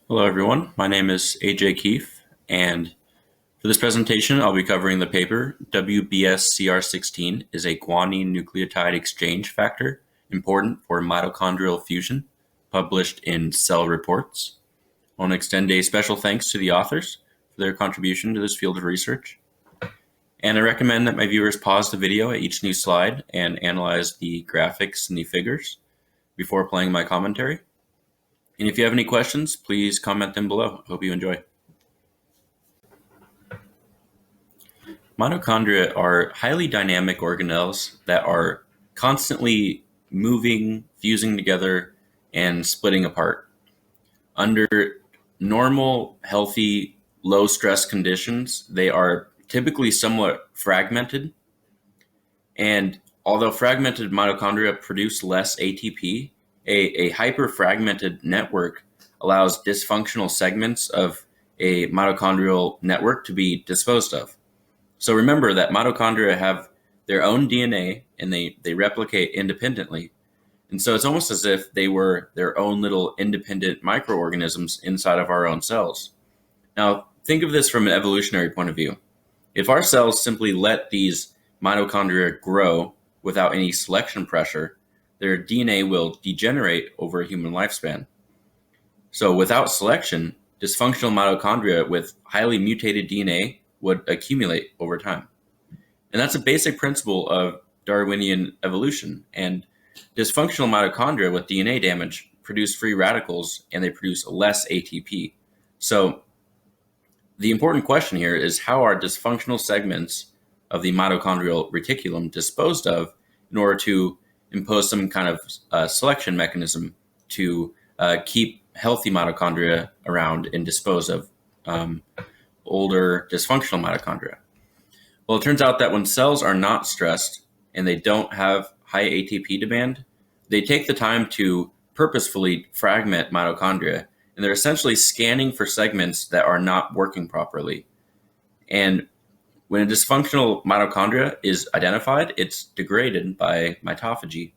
Hello everyone, my name is AJ Keefe, and for this presentation I'll be covering the paper WBSCR16 is a guanine nucleotide exchange factor important for mitochondrial fusion, published in Cell Reports. I want to extend a special thanks to the authors for their contribution to this field of research. And I recommend that my viewers pause the video at each new slide and analyze the graphics and the figures before playing my commentary. And if you have any questions, please comment them below. I hope you enjoy. Mitochondria are highly dynamic organelles that are constantly moving, fusing together, and splitting apart. Under normal, healthy, low-stress conditions, they are typically somewhat fragmented. And although fragmented mitochondria produce less ATP, a hyper-fragmented network allows dysfunctional segments of a mitochondrial network to be disposed of. So remember that mitochondria have their own DNA and they replicate independently. And so it's almost as if they were their own little independent microorganisms inside of our own cells. Now, think of this from an evolutionary point of view. If our cells simply let these mitochondria grow without any selection pressure, their DNA will degenerate over a human lifespan. So without selection, dysfunctional mitochondria with highly mutated DNA would accumulate over time. And that's a basic principle of Darwinian evolution. And dysfunctional mitochondria with DNA damage produce free radicals and they produce less ATP. So the important question here is, how are dysfunctional segments of the mitochondrial reticulum disposed of in order to impose some kind of selection mechanism to keep healthy mitochondria around and dispose of older dysfunctional mitochondria? Well, it turns out that when cells are not stressed and they don't have high ATP demand, they take the time to purposefully fragment mitochondria, and they're essentially scanning for segments that are not working properly. And when a dysfunctional mitochondria is identified, it's degraded by mitophagy.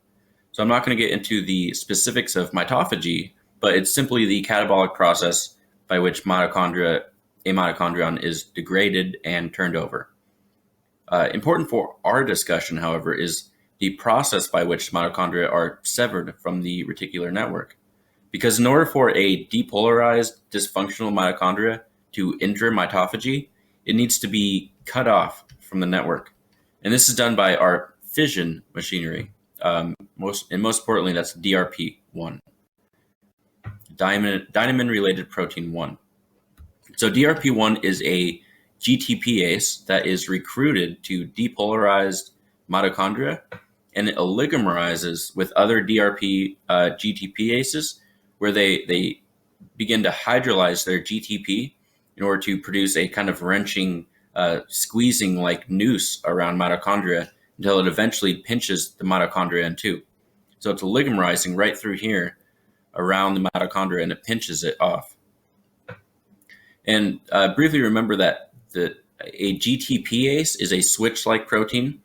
So I'm not going to get into the specifics of mitophagy, but it's simply the catabolic process by which a mitochondrion is degraded and turned over. Important for our discussion, however, is the process by which mitochondria are severed from the reticular network. Because in order for a depolarized dysfunctional mitochondria to enter mitophagy, it needs to be cut off from the network. And this is done by our fission machinery. Most importantly, that's DRP1, dynamin-related protein 1. So DRP1 is a GTPase that is recruited to depolarized mitochondria, and it oligomerizes with other DRP GTPases, where they begin to hydrolyze their GTP in order to produce a kind of wrenching, squeezing like noose around mitochondria until it eventually pinches the mitochondria in two. So it's oligomerizing right through here around the mitochondria, and it pinches it off. And briefly remember that a GTPase is a switch-like protein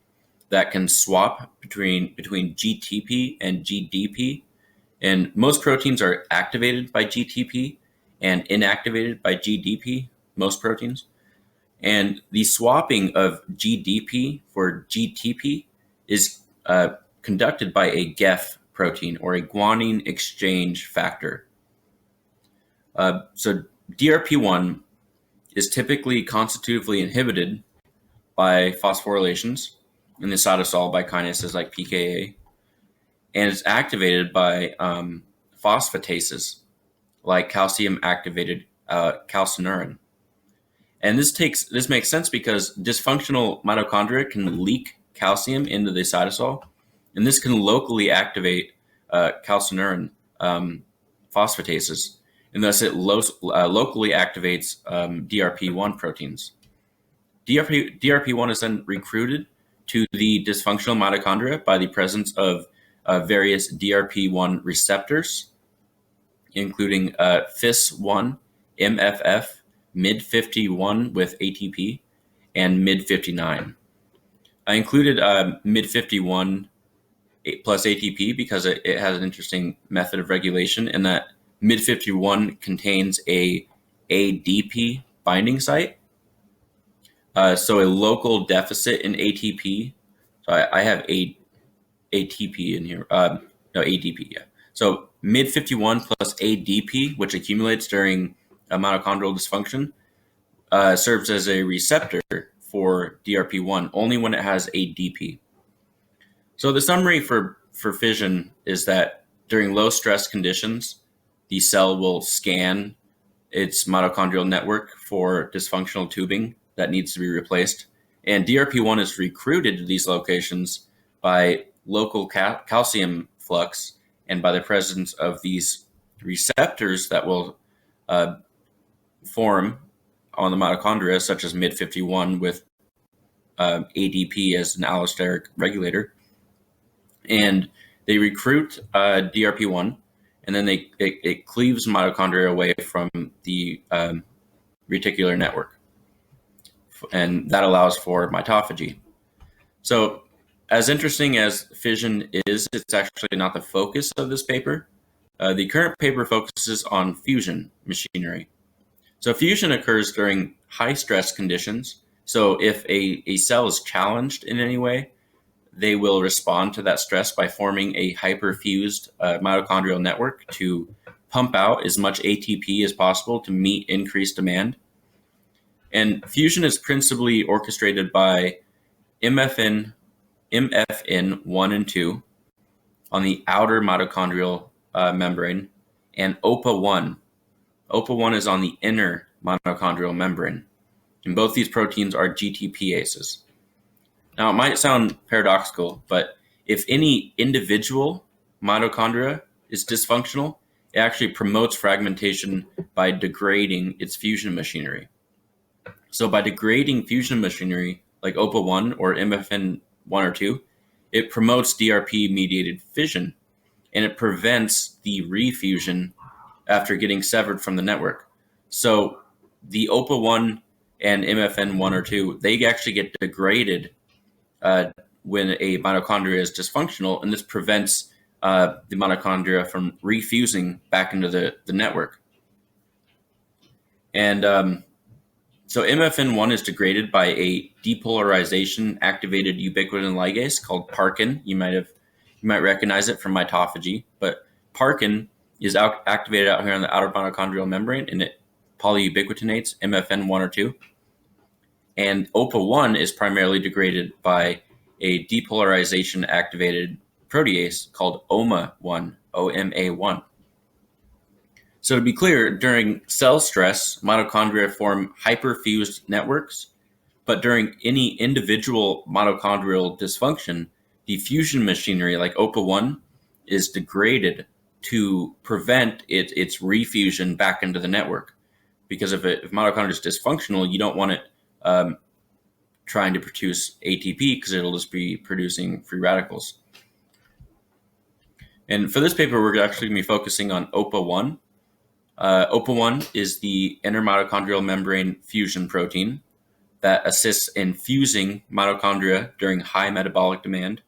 that can swap between GTP and GDP. And most proteins are activated by GTP and inactivated by GDP, most proteins. And the swapping of GDP for GTP is conducted by a GEF protein, or a guanine exchange factor. So DRP1 is typically constitutively inhibited by phosphorylations in the cytosol by kinases like pKa, and it's activated by phosphatases like calcium-activated calcineurin. And this makes sense because dysfunctional mitochondria can leak calcium into the cytosol, and this can locally activate calcineurin phosphatases, and thus it locally activates DRP1 proteins. DRP1 is then recruited to the dysfunctional mitochondria by the presence of various DRP1 receptors, including FIS1, MFF, MID51 with ATP, and MID59. I included MID51 plus ATP because it has an interesting method of regulation in that MID51 contains a ADP binding site, so a local deficit in ATP. So I have ATP in here. No, ADP, yeah. So MID51 plus ADP, which accumulates during a mitochondrial dysfunction, serves as a receptor for DRP1 only when it has ADP. So the summary for fission is that during low stress conditions, the cell will scan its mitochondrial network for dysfunctional tubing that needs to be replaced. And DRP1 is recruited to these locations by local calcium flux and by the presence of these receptors that will form on the mitochondria, such as MID51 with ADP as an allosteric regulator. And they recruit DRP1, and then it cleaves mitochondria away from the reticular network. And that allows for mitophagy. So as interesting as fission is, it's actually not the focus of this paper. The current paper focuses on fusion machinery. So fusion occurs during high stress conditions. So if a cell is challenged in any way, they will respond to that stress by forming a hyperfused mitochondrial network to pump out as much ATP as possible to meet increased demand. And fusion is principally orchestrated by MFN 1 and 2 on the outer mitochondrial membrane, and OPA1. OPA1 is on the inner mitochondrial membrane. And both these proteins are GTPases. Now, it might sound paradoxical, but if any individual mitochondria is dysfunctional, it actually promotes fragmentation by degrading its fusion machinery. So by degrading fusion machinery like OPA1 or MFN 1 or 2, it promotes DRP-mediated fission, and it prevents the refusion after getting severed from the network. So the OPA1 and MFN 1 or 2, they actually get degraded when a mitochondria is dysfunctional, and this prevents the mitochondria from refusing back into the network. And so MFN1 is degraded by a depolarization activated ubiquitin ligase called parkin. You might recognize it from mitophagy, but parkin is activated out here on the outer mitochondrial membrane, and it polyubiquitinates MFN1 or 2. And OPA1 is primarily degraded by a depolarization activated protease called OMA1, OMA1. So to be clear, during cell stress, mitochondria form hyperfused networks, but during any individual mitochondrial dysfunction, the fusion machinery like OPA1 is degraded to prevent its refusion back into the network. Because if mitochondria is dysfunctional, you don't want it trying to produce ATP because it'll just be producing free radicals. And for this paper, we're actually going to be focusing on OPA1. OPA1 is the intermitochondrial membrane fusion protein that assists in fusing mitochondria during high metabolic demand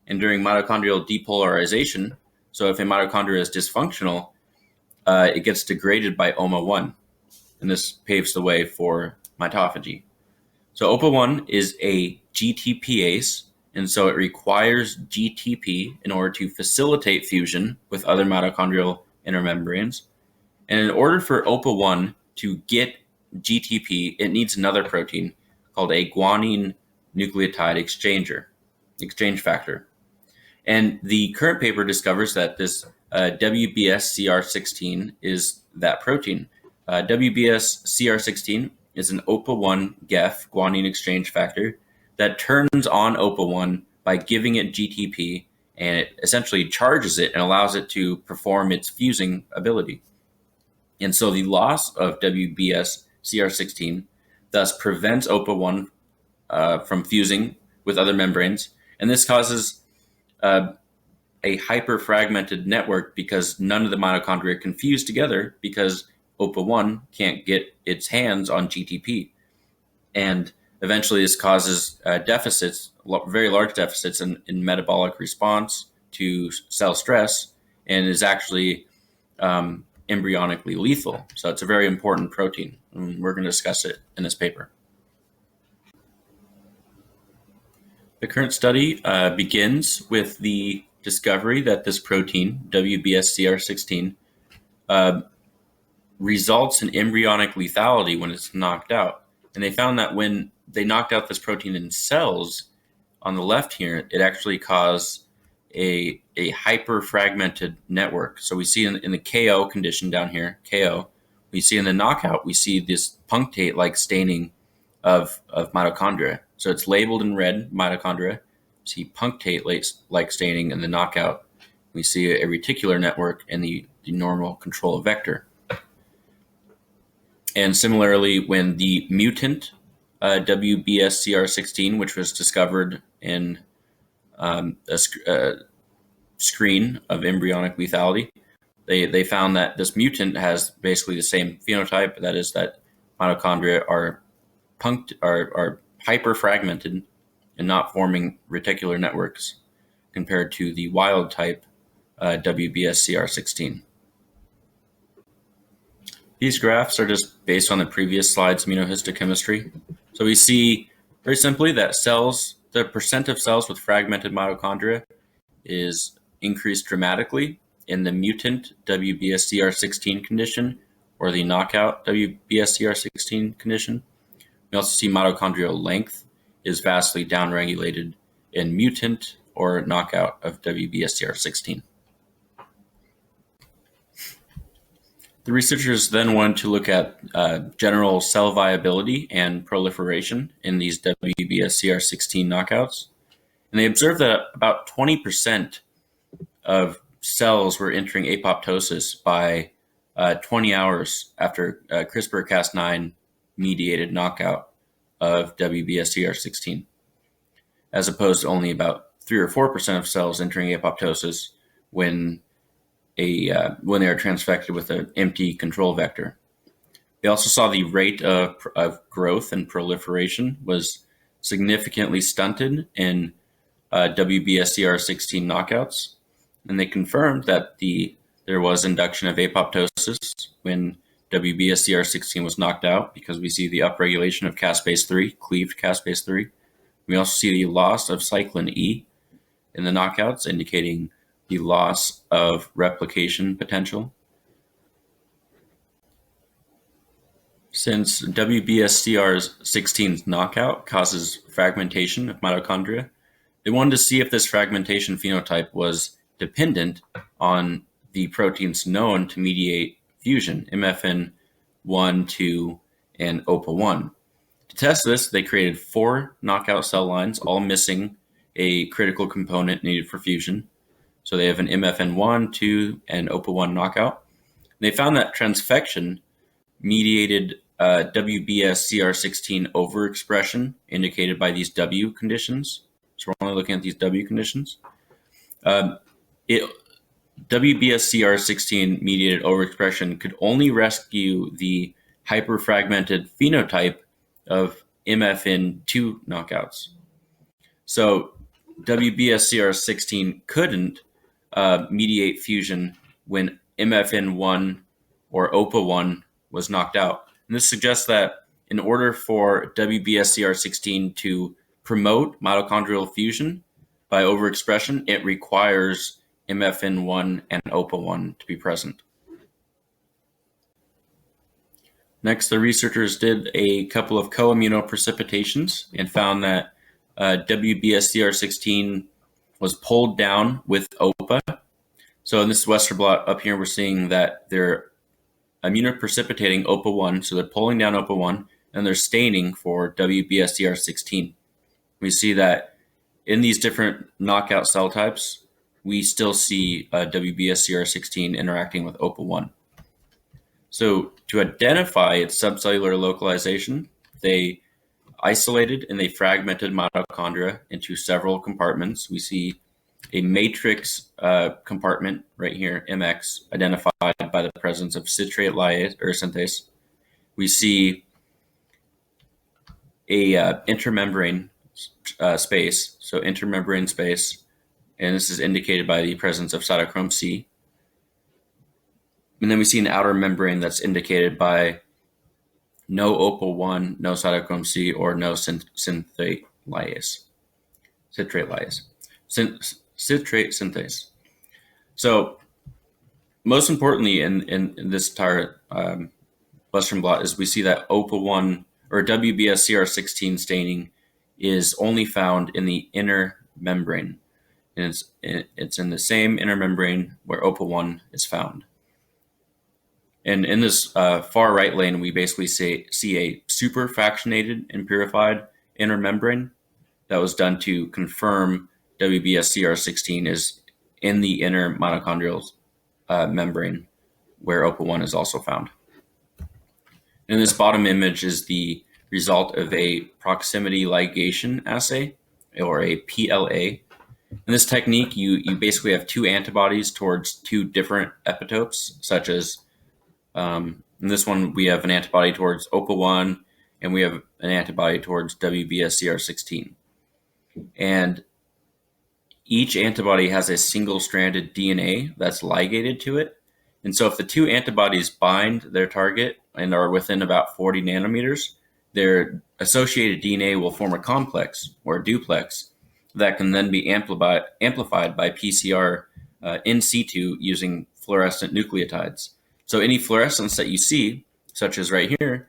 and during mitochondrial depolarization. So if a mitochondria is dysfunctional, it gets degraded by OMA1, and this paves the way for mitophagy. So OPA1 is a GTPase, and so it requires GTP in order to facilitate fusion with other mitochondrial intermembranes. And in order for OPA1 to get GTP, it needs another protein called a guanine nucleotide exchange factor. And the current paper discovers that this WBSCR16 is that protein. WBSCR16 is an OPA1 GEF, guanine exchange factor, that turns on OPA1 by giving it GTP, and it essentially charges it and allows it to perform its fusing ability. And so the loss of WBSCR16 thus prevents OPA1 from fusing with other membranes, and this causes a hyperfragmented network because none of the mitochondria can fuse together because OPA1 can't get its hands on GTP. And eventually this causes deficits, very large deficits in metabolic response to cell stress, and is actually embryonically lethal. So it's a very important protein, and we're going to discuss it in this paper. The current study begins with the discovery that this protein, WBSCR16, results in embryonic lethality when it's knocked out. And they found that when they knocked out this protein in cells, on the left here, it actually caused a hyper-fragmented network. So we see in the KO condition down here, KO, we see in the knockout, we see this punctate-like staining of mitochondria. So it's labeled in red, mitochondria. We see punctate-like staining in the knockout. We see a reticular network in the normal control vector. And similarly, when the mutant WBSCR16, which was discovered in a screen of embryonic lethality, they found that this mutant has basically the same phenotype. That is, that mitochondria are hyper-fragmented and not forming reticular networks compared to the wild type WBSCR16. These graphs are just based on the previous slide's immunohistochemistry. So we see very simply that the percent of cells with fragmented mitochondria is increased dramatically in the mutant WBSCR16 condition or the knockout WBSCR16 condition. We also see mitochondrial length is vastly downregulated in mutant or knockout of WBSCR16. The researchers then wanted to look at general cell viability and proliferation in these WBSCR16 knockouts. And they observed that about 20% of cells were entering apoptosis by 20 hours after CRISPR-Cas9 mediated knockout of WBSCR16, as opposed to only about 3 or 4% of cells entering apoptosis when they are transfected with an empty control vector. They also saw the rate of growth and proliferation was significantly stunted in WBSCR16 knockouts, and they confirmed that there was induction of apoptosis when WBSCR16 was knocked out, because we see the upregulation of caspase-3, cleaved caspase-3. We also see the loss of cyclin E in the knockouts, indicating the loss of replication potential. Since WBSCR16's knockout causes fragmentation of mitochondria, they wanted to see if this fragmentation phenotype was dependent on the proteins known to mediate fusion, MFN1, 2, and OPA1. To test this, they created 4 knockout cell lines, all missing a critical component needed for fusion. So they have an MFN1, 2, and OPA1 knockout. And they found that transfection mediated WBSCR16 overexpression, indicated by these W conditions. So we're only looking at these W conditions. WBSCR16 mediated overexpression could only rescue the hyperfragmented phenotype of MFN2 knockouts. So WBSCR16 couldn't mediate fusion when MFN1 or OPA1 was knocked out. And this suggests that in order for WBSCR16 to promote mitochondrial fusion by overexpression, it requires MFN1 and OPA1 to be present. Next, the researchers did a couple of co-immunoprecipitations and found that WBSCR16 was pulled down with OPA. So in this Western blot up here, we're seeing that they're immunoprecipitating OPA1, so they're pulling down OPA1, and they're staining for WBSCR16. We see that in these different knockout cell types, we still see WBSCR16 interacting with OPA1. So to identify its subcellular localization, they isolated and they fragmented mitochondria into several compartments. We see a matrix compartment right here, MX, identified by the presence of citrate lyase or synthase. We see a intermembrane space, so intermembrane space, and this is indicated by the presence of cytochrome C. And then we see an outer membrane that's indicated by no OPA1, no cytochrome C, or no citrate lyase. Citrate synthase. So most importantly in this entire Western blot is we see that OPA1 or WBSCR16 staining is only found in the inner membrane. And it's in the same inner membrane where OPA1 is found. And in this far right lane, we basically see a superfractionated and purified inner membrane that was done to confirm WBSCR16 is in the inner mitochondrial membrane where OPA1 is also found. And this bottom image is the result of a proximity ligation assay, or a PLA. In this technique, you basically have two antibodies towards two different epitopes, such as in this one, we have an antibody towards OPA1, and we have an antibody towards WBSCR16. And each antibody has a single-stranded DNA that's ligated to it. And so if the two antibodies bind their target and are within about 40 nanometers, their associated DNA will form a complex, or a duplex, that can then be amplified by PCR in situ using fluorescent nucleotides. So any fluorescence that you see, such as right here,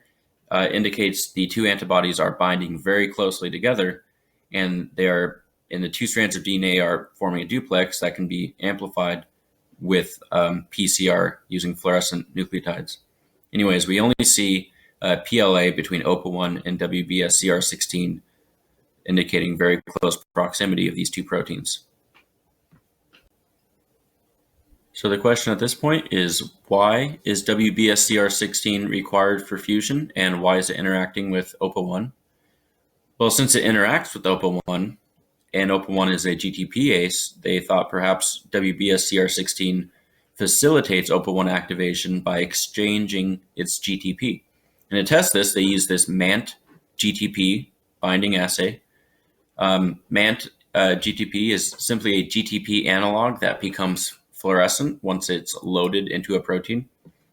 indicates the two antibodies are binding very closely together, and the two strands of DNA are forming a duplex that can be amplified with PCR using fluorescent nucleotides. Anyways, we only see PLA between OPA1 and WBSCR16, indicating very close proximity of these two proteins. So the question at this point is, why is WBSCR16 required for fusion, and why is it interacting with OPA1? Well, since it interacts with OPA1, and OPA1 is a GTPase, they thought perhaps WBSCR16 facilitates OPA1 activation by exchanging its GTP. And to test this, they use this MANT GTP binding assay. MANT GTP is simply a GTP analog that becomes fluorescent once it's loaded into a protein.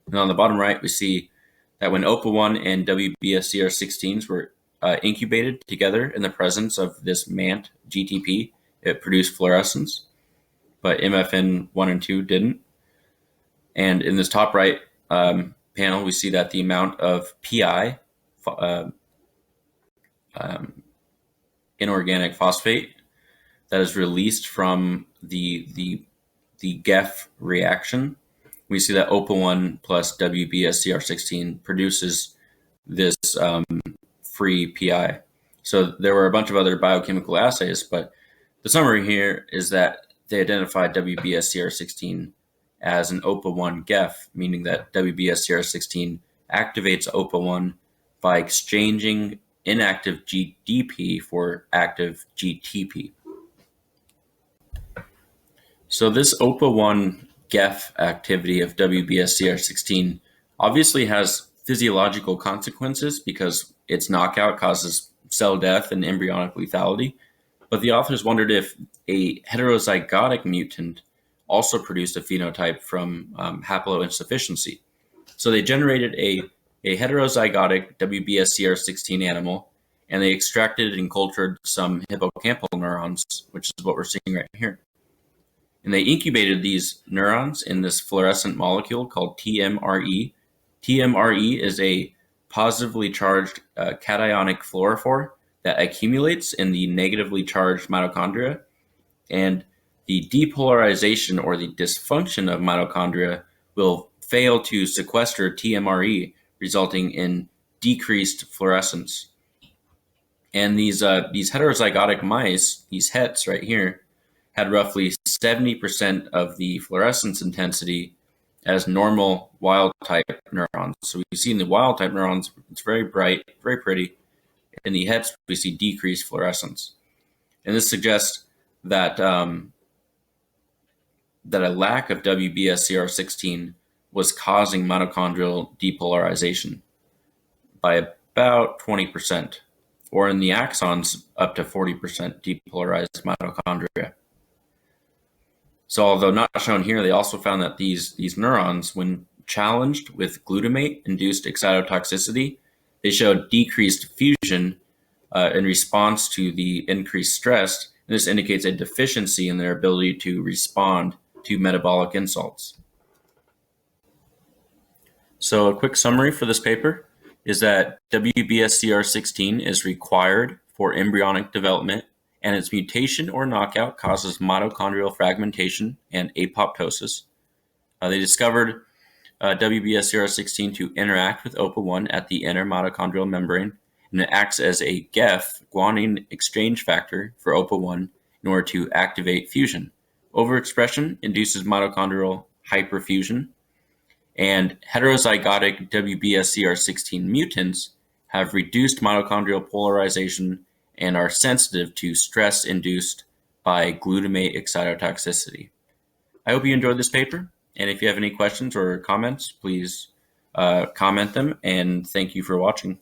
And on the bottom right, we see that when OPA1 and WBSCR16s were incubated together in the presence of this MANT GTP, it produced fluorescence, but MFN1 and 2 didn't. And in this top right panel, we see that the amount of PI, inorganic phosphate, that is released from the GEF reaction, we see that OPA1 plus WBSCR16 produces this free PI. So there were a bunch of other biochemical assays, but the summary here is that they identified WBSCR16 as an OPA1 GEF, meaning that WBSCR16 activates OPA1 by exchanging inactive GDP for active GTP. So this OPA1 GEF activity of WBSCR16 obviously has physiological consequences because its knockout causes cell death and embryonic lethality. But the authors wondered if a heterozygotic mutant also produced a phenotype from haploinsufficiency. So they generated a heterozygotic WBSCR16 animal, and they extracted and cultured some hippocampal neurons, which is what we're seeing right here. And they incubated these neurons in this fluorescent molecule called TMRE. TMRE is a positively charged cationic fluorophore that accumulates in the negatively charged mitochondria. And the depolarization or the dysfunction of mitochondria will fail to sequester TMRE, resulting in decreased fluorescence. And these heterozygotic mice, these hets right here, had roughly 70% of the fluorescence intensity as normal wild-type neurons. So we see in the wild-type neurons, it's very bright, very pretty. In the hets, we see decreased fluorescence. And this suggests that, that a lack of WBSCR16 was causing mitochondrial depolarization by about 20%, or in the axons, up to 40% depolarized mitochondria. So although not shown here, they also found that these neurons, when challenged with glutamate-induced excitotoxicity, they showed decreased fusion in response to the increased stress, and this indicates a deficiency in their ability to respond to metabolic insults. So a quick summary for this paper is that WBSCR16 is required for embryonic development, and its mutation or knockout causes mitochondrial fragmentation and apoptosis. They discovered WBSCR16 to interact with OPA1 at the inner mitochondrial membrane, and it acts as a GEF, guanine exchange factor, for OPA1 in order to activate fusion. Overexpression induces mitochondrial hyperfusion, and heterozygotic WBSCR16 mutants have reduced mitochondrial polarization and are sensitive to stress induced by glutamate excitotoxicity. I hope you enjoyed this paper, and if you have any questions or comments, please comment them, and thank you for watching.